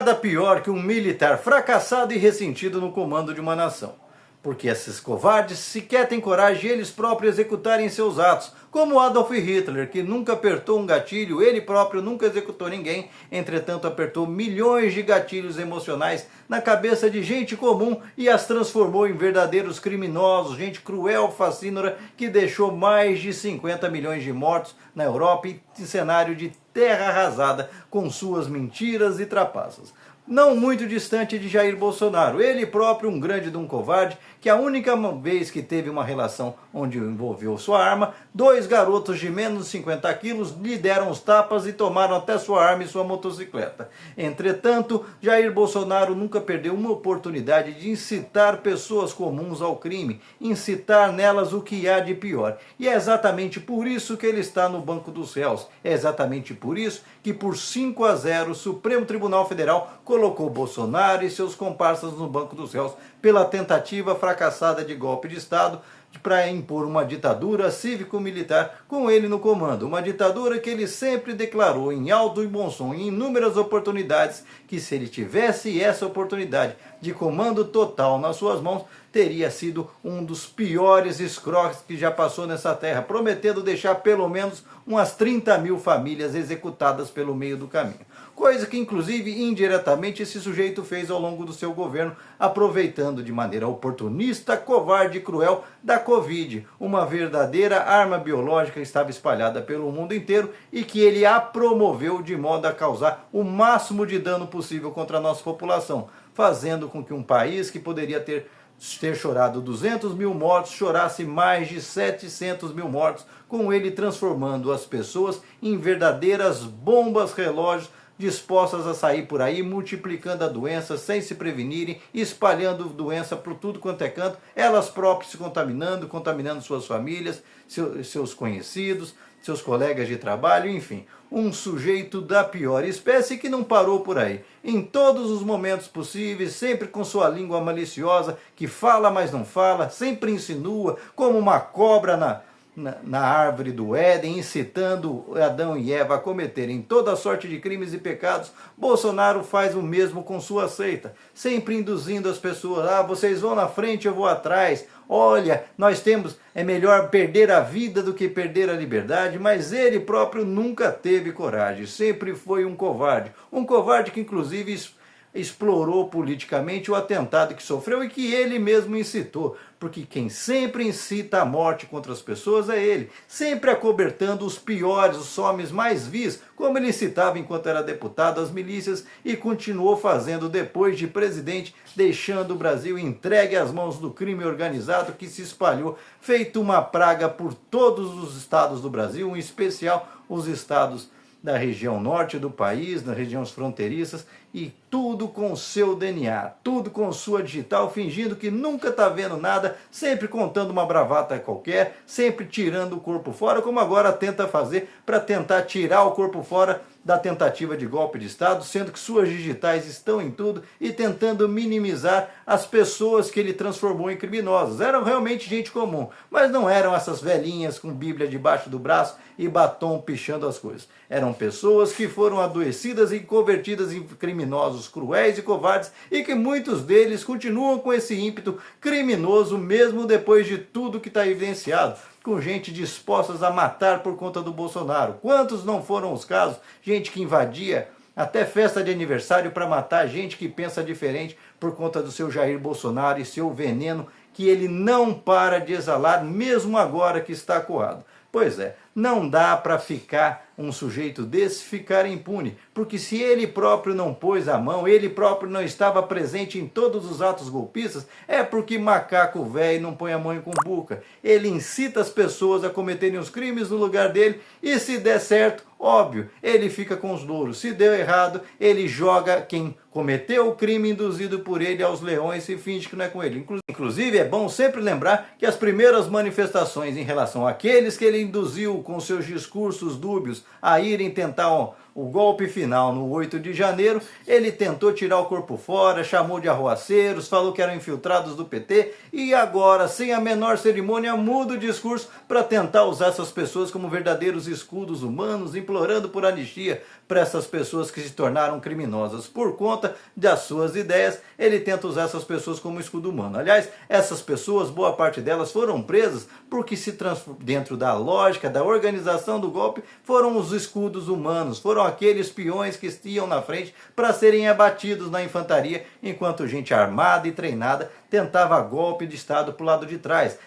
Nada pior que um militar fracassado e ressentido no comando de uma nação. Porque esses covardes sequer têm coragem de eles próprios executarem seus atos, como Adolf Hitler, que nunca apertou um gatilho, ele próprio nunca executou ninguém, entretanto apertou milhões de gatilhos emocionais na cabeça de gente comum e as transformou em verdadeiros criminosos, gente cruel, fascínora, que deixou mais de 50 milhões de mortos na Europa em cenário de terra arrasada com suas mentiras e trapaças. Não muito distante de Jair Bolsonaro, ele próprio um grande de um covarde, que a única vez que teve uma relação onde envolveu sua arma, dois garotos de menos de 50 quilos lhe deram os tapas e tomaram até sua arma e sua motocicleta. Entretanto, Jair Bolsonaro nunca perdeu uma oportunidade de incitar pessoas comuns ao crime, incitar nelas o que há de pior. E é exatamente por isso que ele está no banco dos réus, é exatamente por isso que por 5-0 o Supremo Tribunal Federal colocou Bolsonaro e seus comparsas no banco dos réus pela tentativa fracassada de golpe de Estado para impor uma ditadura cívico-militar com ele no comando. Uma ditadura que ele sempre declarou em alto e bom som, em inúmeras oportunidades, que se ele tivesse essa oportunidade de comando total nas suas mãos, teria sido um dos piores escroques que já passou nessa terra, prometendo deixar pelo menos umas 30 mil famílias executadas pelo meio do caminho. Coisa que, inclusive, indiretamente esse sujeito fez ao longo do seu governo, aproveitando de maneira oportunista, covarde e cruel da Covid, uma verdadeira arma biológica que estava espalhada pelo mundo inteiro e que ele a promoveu de modo a causar o máximo de dano possível contra a nossa população, fazendo com que um país que poderia ter chorado 200 mil mortos, chorasse mais de 700 mil mortos, com ele transformando as pessoas em verdadeiras bombas relógios, dispostas a sair por aí, multiplicando a doença sem se prevenirem, espalhando doença por tudo quanto é canto, elas próprias se contaminando, contaminando suas famílias, seus conhecidos, seus colegas de trabalho, enfim. Um sujeito da pior espécie que não parou por aí. Em todos os momentos possíveis, sempre com sua língua maliciosa, que fala, mas não fala, sempre insinua, como uma cobra na árvore do Éden, incitando Adão e Eva a cometerem toda sorte de crimes e pecados. Bolsonaro faz o mesmo com sua seita, sempre induzindo as pessoas: vocês vão na frente, eu vou atrás. Olha, é melhor perder a vida do que perder a liberdade, mas ele próprio nunca teve coragem, sempre foi um covarde que inclusive explorou politicamente o atentado que sofreu e que ele mesmo incitou, porque quem sempre incita a morte contra as pessoas é ele, sempre acobertando os piores, os homens mais vis, como ele incitava enquanto era deputado, as milícias, e continuou fazendo depois de presidente, deixando o Brasil entregue às mãos do crime organizado que se espalhou, feito uma praga por todos os estados do Brasil, em especial os estados da região norte do país, nas regiões fronteiriças, e tudo com seu DNA, tudo com sua digital, fingindo que nunca está vendo nada, sempre contando uma bravata qualquer, sempre tirando o corpo fora, como agora tenta fazer para tentar tirar o corpo fora da tentativa de golpe de Estado, sendo que suas digitais estão em tudo e tentando minimizar as pessoas que ele transformou em criminosas. Eram realmente gente comum, mas não eram essas velhinhas com Bíblia debaixo do braço e batom pichando as coisas. Eram pessoas que foram adoecidas e convertidas em criminosos cruéis e covardes, e que muitos deles continuam com esse ímpeto criminoso mesmo depois de tudo que está evidenciado, com gente dispostas a matar por conta do Bolsonaro. Quantos não foram os casos? Gente que invadia até festa de aniversário para matar gente que pensa diferente por conta do seu Jair Bolsonaro e seu veneno que ele não para de exalar, mesmo agora que está acuado. Pois é, não dá para ficar um sujeito desse ficar impune, porque se ele próprio não pôs a mão, ele próprio não estava presente em todos os atos golpistas, é porque macaco velho não põe a mão em cumbuca. Ele incita as pessoas a cometerem os crimes no lugar dele, e se der certo, óbvio, ele fica com os louros. Se deu errado, ele joga quem cometeu o crime induzido por ele aos leões e finge que não é com ele. Inclusive, é bom sempre lembrar que as primeiras manifestações em relação àqueles que ele induziu com seus discursos dúbios a irem tentar o golpe final no 8 de janeiro, ele tentou tirar o corpo fora, chamou de arruaceiros, falou que eram infiltrados do PT, e agora, sem a menor cerimônia, muda o discurso para tentar usar essas pessoas como verdadeiros escudos humanos, implorando por anistia para essas pessoas que se tornaram criminosas por conta das suas ideias. Ele tenta usar essas pessoas como escudo humano. Aliás, essas pessoas, boa parte delas foram presas porque dentro da lógica, da organização do golpe, foram os escudos humanos, foram aqueles peões que iam na frente para serem abatidos na infantaria, enquanto gente armada e treinada tentava golpe de Estado para o lado de trás,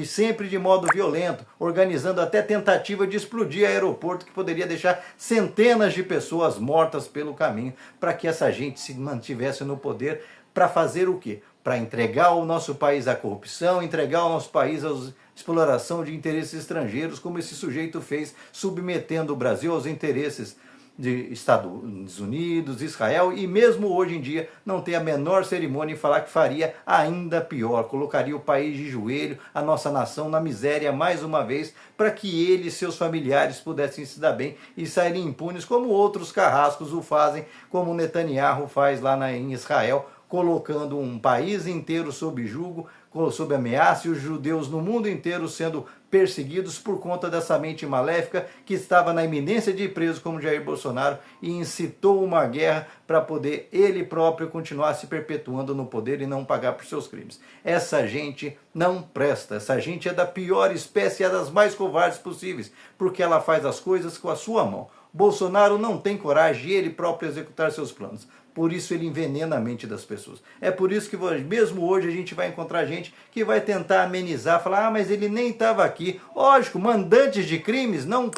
sempre de modo violento, organizando até tentativa de explodir aeroporto que poderia deixar centenas de pessoas mortas pelo caminho, para que essa gente se mantivesse no poder, para fazer o quê? Para entregar o nosso país à corrupção, entregar o nosso país à exploração de interesses estrangeiros, como esse sujeito fez, submetendo o Brasil aos interesses de Estados Unidos, Israel, e mesmo hoje em dia não tem a menor cerimônia em falar que faria ainda pior, colocaria o país de joelho, a nossa nação na miséria mais uma vez, para que ele e seus familiares pudessem se dar bem e saírem impunes, como outros carrascos o fazem, como Netanyahu faz lá em Israel, colocando um país inteiro sob julgo, sob ameaça, e os judeus no mundo inteiro sendo perseguidos por conta dessa mente maléfica que estava na iminência de ir preso como Jair Bolsonaro e incitou uma guerra para poder ele próprio continuar se perpetuando no poder e não pagar por seus crimes. Essa gente não presta, essa gente é da pior espécie, é das mais covardes possíveis, porque ela faz as coisas com a sua mão. Bolsonaro não tem coragem de ele próprio executar seus planos. Por isso ele envenena a mente das pessoas. É por isso que mesmo hoje a gente vai encontrar gente que vai tentar amenizar, falar, mas ele nem estava aqui. Lógico, mandantes de crimes não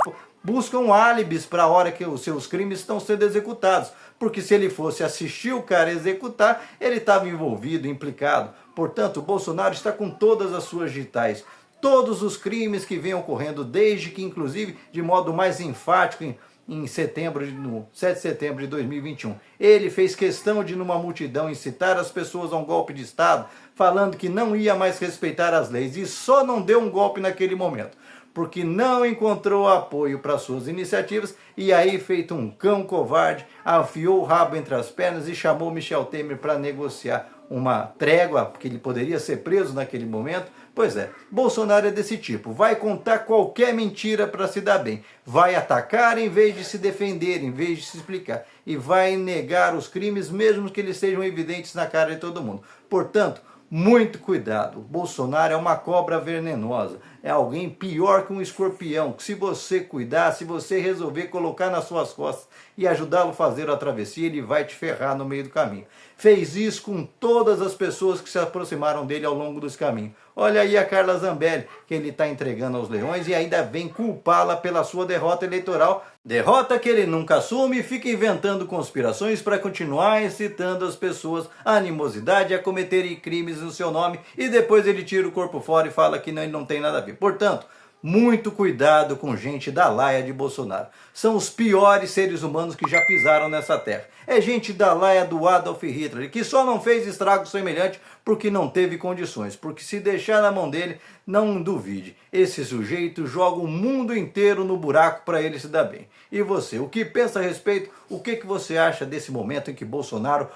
buscam álibis para a hora que os seus crimes estão sendo executados. Porque se ele fosse assistir o cara executar, ele estava envolvido, implicado. Portanto, o Bolsonaro está com todas as suas digitais. Todos os crimes que vêm ocorrendo, desde que, inclusive, de modo mais enfático, no 7 de setembro de 2021. Ele fez questão de, numa multidão, incitar as pessoas a um golpe de Estado, falando que não ia mais respeitar as leis, e só não deu um golpe naquele momento, porque não encontrou apoio para suas iniciativas, e aí, feito um cão covarde, afiou o rabo entre as pernas e chamou Michel Temer para negociar uma trégua, porque ele poderia ser preso naquele momento. Pois é, Bolsonaro é desse tipo, vai contar qualquer mentira para se dar bem, vai atacar em vez de se defender, em vez de se explicar, e vai negar os crimes mesmo que eles sejam evidentes na cara de todo mundo. Portanto, muito cuidado, Bolsonaro é uma cobra venenosa, é alguém pior que um escorpião, que se você cuidar, se você resolver colocar nas suas costas e ajudá-lo a fazer a travessia, ele vai te ferrar no meio do caminho. Fez isso com todas as pessoas que se aproximaram dele ao longo dos caminhos. Olha aí a Carla Zambelli, que ele está entregando aos leões e ainda vem culpá-la pela sua derrota eleitoral. Derrota que ele nunca assume e fica inventando conspirações para continuar incitando as pessoas à animosidade, a cometerem crimes no seu nome, e depois ele tira o corpo fora e fala que não tem nada a ver. Portanto, muito cuidado com gente da laia de Bolsonaro. São os piores seres humanos que já pisaram nessa terra. É gente da laia do Adolf Hitler, que só não fez estrago semelhante porque não teve condições. Porque se deixar na mão dele, não duvide, esse sujeito joga o mundo inteiro no buraco para ele se dar bem. E você, o que pensa a respeito? O que você acha desse momento em que Bolsonaro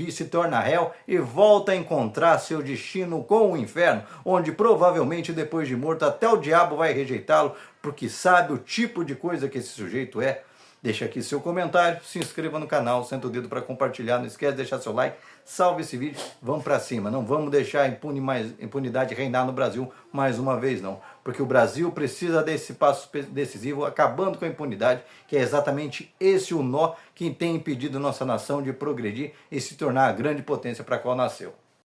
se torna réu e volta a encontrar seu destino com o inferno, onde provavelmente depois de morto até o diabo vai rejeitá-lo, porque sabe o tipo de coisa que esse sujeito é? Deixa aqui seu comentário, se inscreva no canal, senta o dedo para compartilhar, não esquece de deixar seu like, salve esse vídeo, vamos para cima, não vamos deixar a impunidade reinar no Brasil mais uma vez não, porque o Brasil precisa desse passo decisivo, acabando com a impunidade, que é exatamente esse o nó que tem impedido nossa nação de progredir e se tornar a grande potência para a qual nasceu.